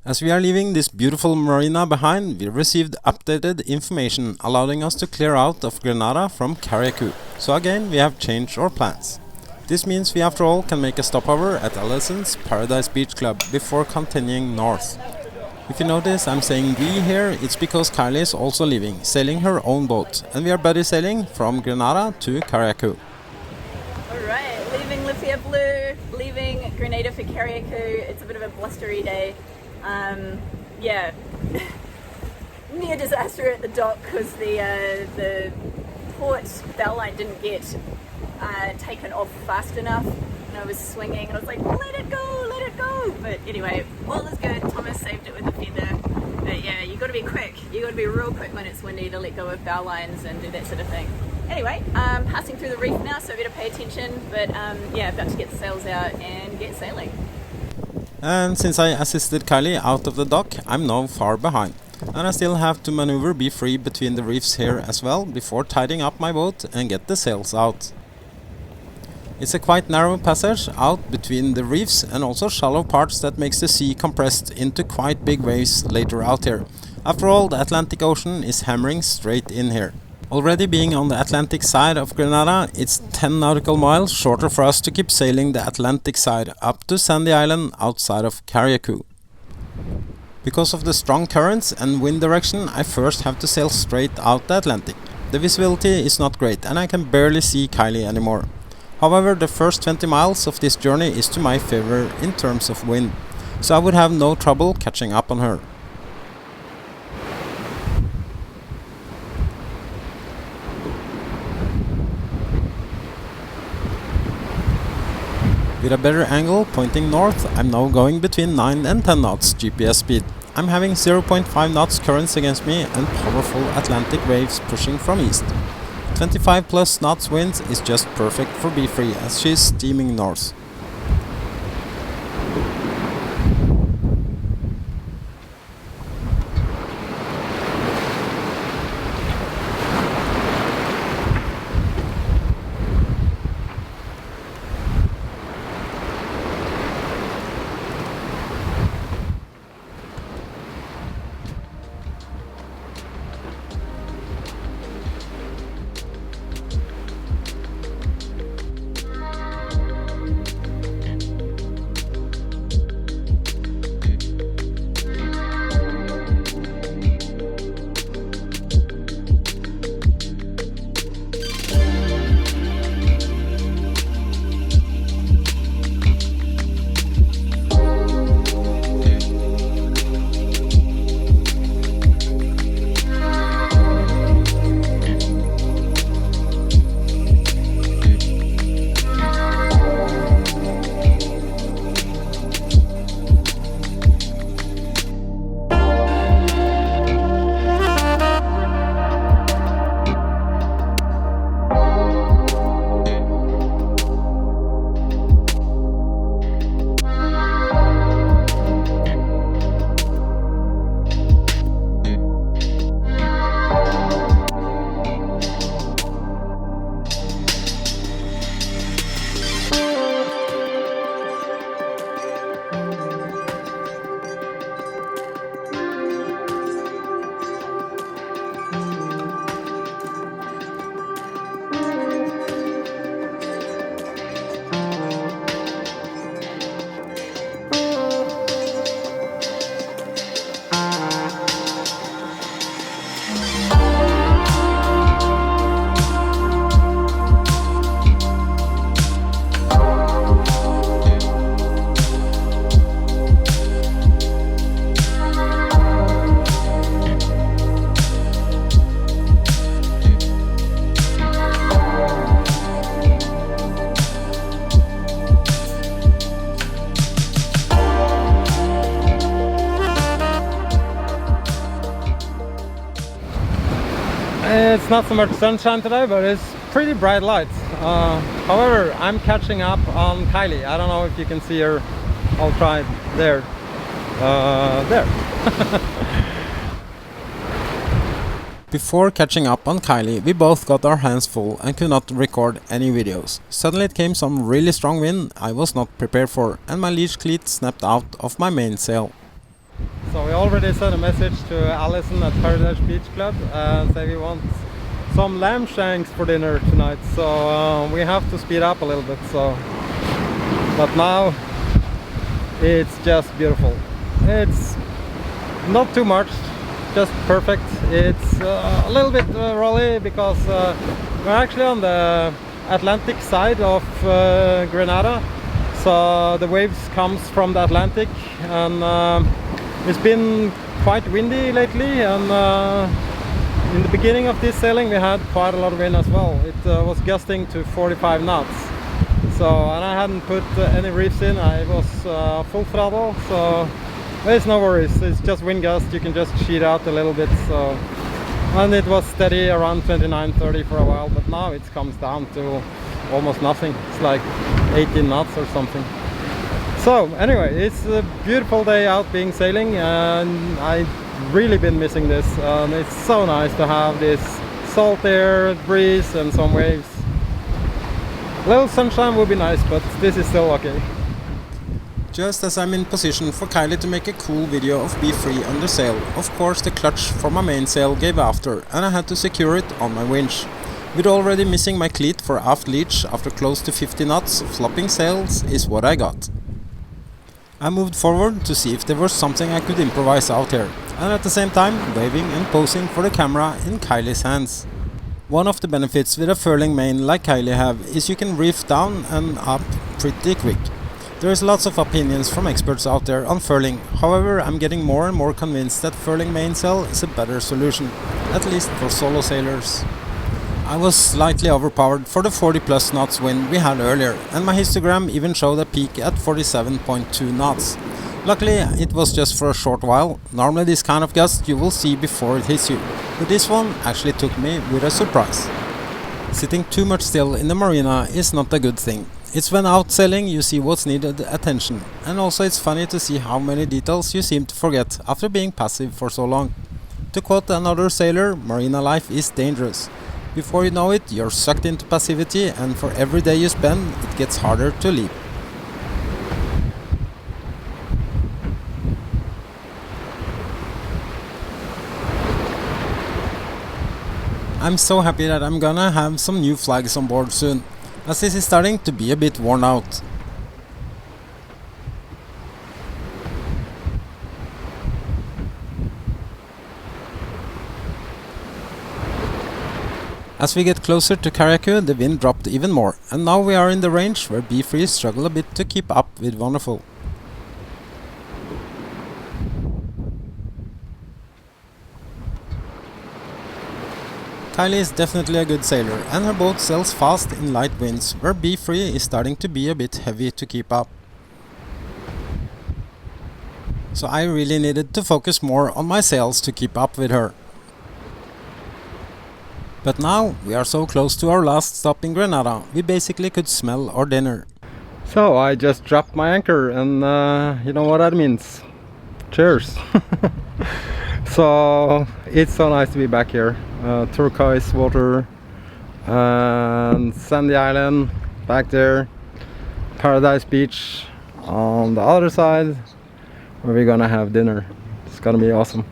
As we are leaving this beautiful marina behind, we received updated information allowing us to clear out of Grenada from Carriacou. So again, we have changed our plans. This means we after all can make a stopover at Allison's Paradise Beach Club before continuing north. If you notice I'm saying we here, it's because Kylie is also leaving, sailing her own boat, and we are buddy sailing from Grenada to Carriacou. Alright, leaving Le Fier Bleu, leaving Grenada for Carriacou. It's a bit of a blustery day. Yeah, near disaster at the dock because the port bell line didn't get taken off fast enough, and I was swinging and I was like, let it go, but anyway, all is good. Thomas saved it with a feather, but yeah, you got to be quick, you got to be real quick when it's windy to let go of bow lines and do that sort of thing. Anyway, passing through the reef now, so I better pay attention, but yeah, about to get the sails out and get sailing. And since I assisted Kylie out of the dock, I'm now far behind. And I still have to maneuver be free between the reefs here as well before tidying up my boat and get the sails out. It's a quite narrow passage out between the reefs and also shallow parts that makes the sea compressed into quite big waves later out here. After all, the Atlantic Ocean is hammering straight in here. Already being on the Atlantic side of Grenada, it's 10 nautical miles shorter for us to keep sailing the Atlantic side up to Sandy Island outside of Carriacou. Because of the strong currents and wind direction, I first have to sail straight out the Atlantic. The visibility is not great and I can barely see Kylie anymore. However, the first 20 miles of this journey is to my favor in terms of wind, so I would have no trouble catching up on her. With a better angle pointing north, I'm now going between 9 and 10 knots GPS speed. I'm having 0.5 knots currents against me and powerful Atlantic waves pushing from east. 25 plus knots winds is just perfect for B3 as she's steaming north. It's not so much sunshine today, but it's pretty bright lights. However, I'm catching up on Kylie. I don't know if you can see her. I'll try there. There. Before catching up on Kylie, we both got our hands full and could not record any videos. Suddenly it came some really strong wind I was not prepared for, and my leash cleat snapped out of my mainsail. So we already sent a message to Allison at Paradise Beach Club and say we want some lamb shanks for dinner tonight. So we have to speed up a little bit. But now it's just beautiful. It's not too much, just perfect. It's a little bit rolly because we're actually on the Atlantic side of Grenada. So the waves comes from the Atlantic, and it's been quite windy lately, and in the beginning of this sailing we had quite a lot of wind as well. It was gusting to 45 knots. So, and I hadn't put any reefs in, I was full throttle, so there's no worries, it's just wind gust, you can just cheat out a little bit. So, and it was steady around 29-30 for a while, but now it comes down to almost nothing. It's like 18 knots or something. So anyway, it's a beautiful day out being sailing, and I've really been missing this. It's so nice to have this salt air, breeze and some waves. A little sunshine would be nice, but this is still okay. Just as I'm in position for Kylie to make a cool video of Be Free under sail, of course the clutch for my mainsail gave after and I had to secure it on my winch. With already missing my cleat for aft leech after close to 50 knots, flopping sails is what I got. I moved forward to see if there was something I could improvise out here, and at the same time waving and posing for the camera in Kylie's hands. One of the benefits with a furling main like Kylie have is you can reef down and up pretty quick. There is lots of opinions from experts out there on furling, however I'm getting more and more convinced that furling mainsail is a better solution, at least for solo sailors. I was slightly overpowered for the 40 plus knots wind we had earlier, and my histogram even showed a peak at 47.2 knots. Luckily it was just for a short while. Normally this kind of gust you will see before it hits you, but this one actually took me with a surprise. Sitting too much still in the marina is not a good thing. It's when out sailing you see what's needed attention, and also it's funny to see how many details you seem to forget after being passive for so long. To quote another sailor, marina life is dangerous. Before you know it, you're sucked into passivity, and for every day you spend, it gets harder to leave. I'm so happy that I'm gonna have some new flags on board soon, as this is starting to be a bit worn out. As we get closer to Carriacou, the wind dropped even more, and now we are in the range where Be Free struggle a bit to keep up with Wonderful. Kylie is definitely a good sailor, and her boat sails fast in light winds, where Be Free is starting to be a bit heavy to keep up. So I really needed to focus more on my sails to keep up with her. But now we are so close to our last stop in Grenada, we basically could smell our dinner. So I just dropped my anchor, and you know what that means. Cheers! So it's so nice to be back here. Turquoise water and sandy island back there. Paradise Beach on the other side, where we're gonna have dinner. It's gonna be awesome.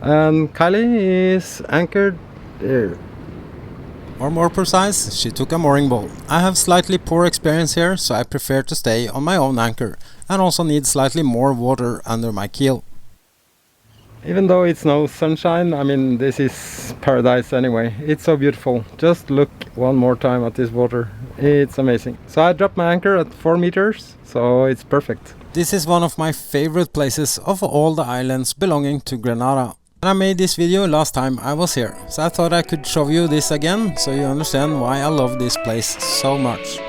And Kylie is anchored there. Or more precise, she took a mooring ball. I have slightly poor experience here, so I prefer to stay on my own anchor, and also need slightly more water under my keel. Even though it's no sunshine, I mean, this is paradise anyway. It's so beautiful. Just look one more time at this water. It's amazing. So I dropped my anchor at 4 meters, so it's perfect. This is one of my favorite places of all the islands belonging to Grenada. And I made this video last time I was here, so I thought I could show you this again, so you understand why I love this place so much.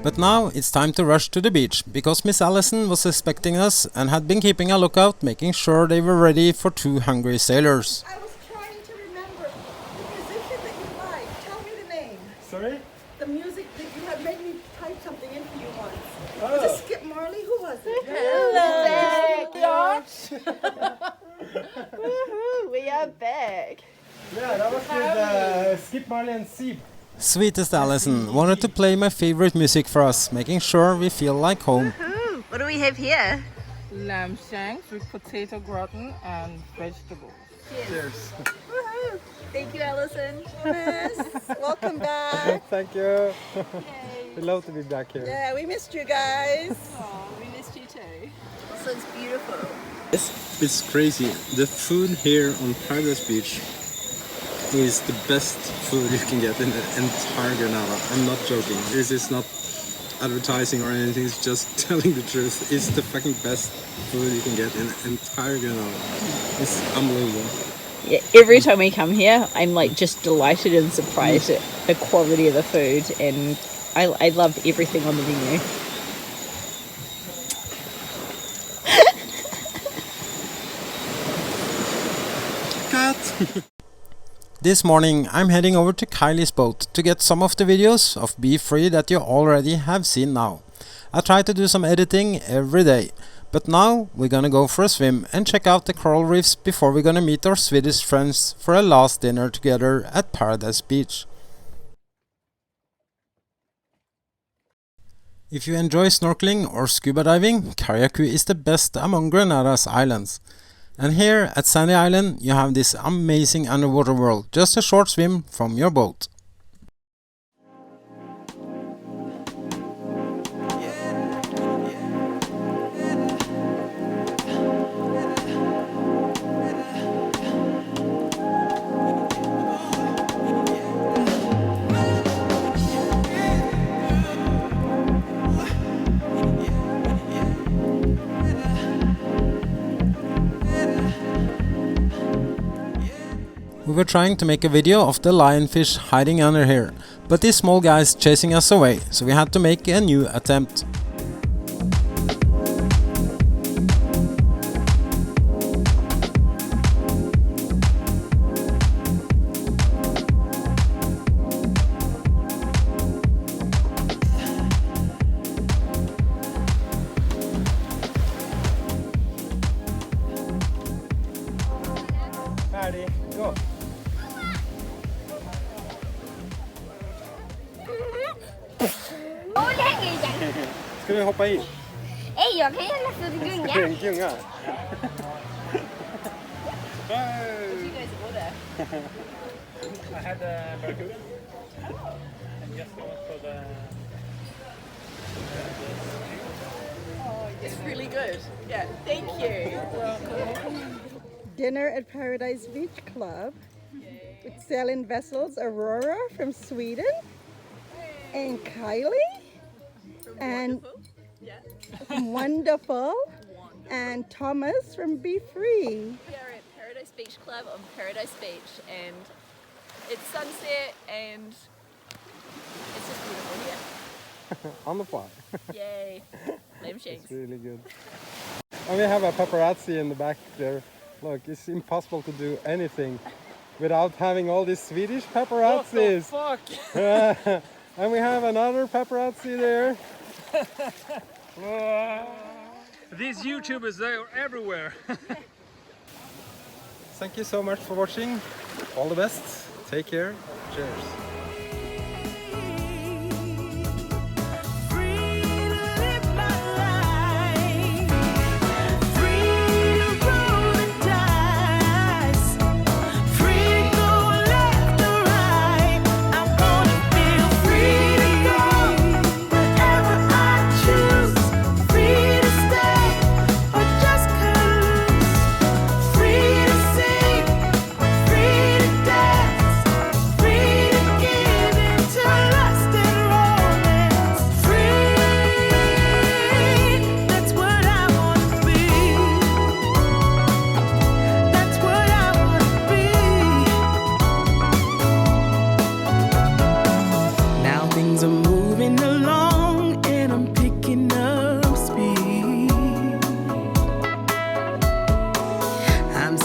But now it's time to rush to the beach, because Miss Allison was expecting us and had been keeping a lookout, making sure they were ready for 2 hungry sailors. I was trying to remember the musician that you like. Tell me the name. Sorry? The music that you have made me type something in for you once. Oh. Was it Skip Marley? Who was it? Woohoo, we are back. Yeah, that was with Skip Marley and Sieb. Sweetest Allison wanted to play my favorite music for us, making sure we feel like home. Woohoo. What do we have here? Lamb shanks with potato gratin and vegetables. Cheers. Woohoo. Thank you, Allison. Yes. Welcome back. Thank you. We love to be back here. Yeah, we missed you guys. Oh, we missed you too. This looks beautiful. It's crazy. The food here on Paradise Beach is the best food you can get in the entire Grenada. I'm not joking. This is not advertising or anything, it's just telling the truth. It's the fucking best food you can get in the entire Grenada. It's unbelievable. Yeah, every time we come here, I'm like just delighted and surprised at the quality of the food, and I love everything on the menu. Cut! This morning I'm heading over to Kylie's boat to get some of the videos of Be Free that you already have seen now. I try to do some editing every day, but now we're gonna go for a swim and check out the coral reefs before we're gonna meet our Swedish friends for a last dinner together at Paradise Beach. If you enjoy snorkeling or scuba diving, Carriacou is the best among Grenada's islands. And here at Sandy Island you have this amazing underwater world, just a short swim from your boat. We were trying to make a video of the lionfish hiding under here, but this small guy is chasing us away, so we had to make a new attempt. Färdig, gå! Åh, det hänger i den. Ska du hoppa i? Nej, jag kan gärna stå till gunga. Gunga. I had a barracuda. And just went for the... It's really good. Yeah, thank you. Dinner at Paradise Beach Club with sailing vessels Aurora from Sweden and Kylie and Wonderful and Thomas from Be Free. We are at Paradise Beach Club on Paradise Beach, and it's sunset and it's just beautiful here. On the fly. Yay. Lamb shanks. It's really good. And we have a paparazzi in the back there. Look, it's impossible to do anything without having all these Swedish paparazzis. What the fuck? And we have another paparazzi there. These YouTubers, they're everywhere. Thank you so much for watching. All the best. Take care. Cheers. Free to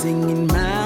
singing my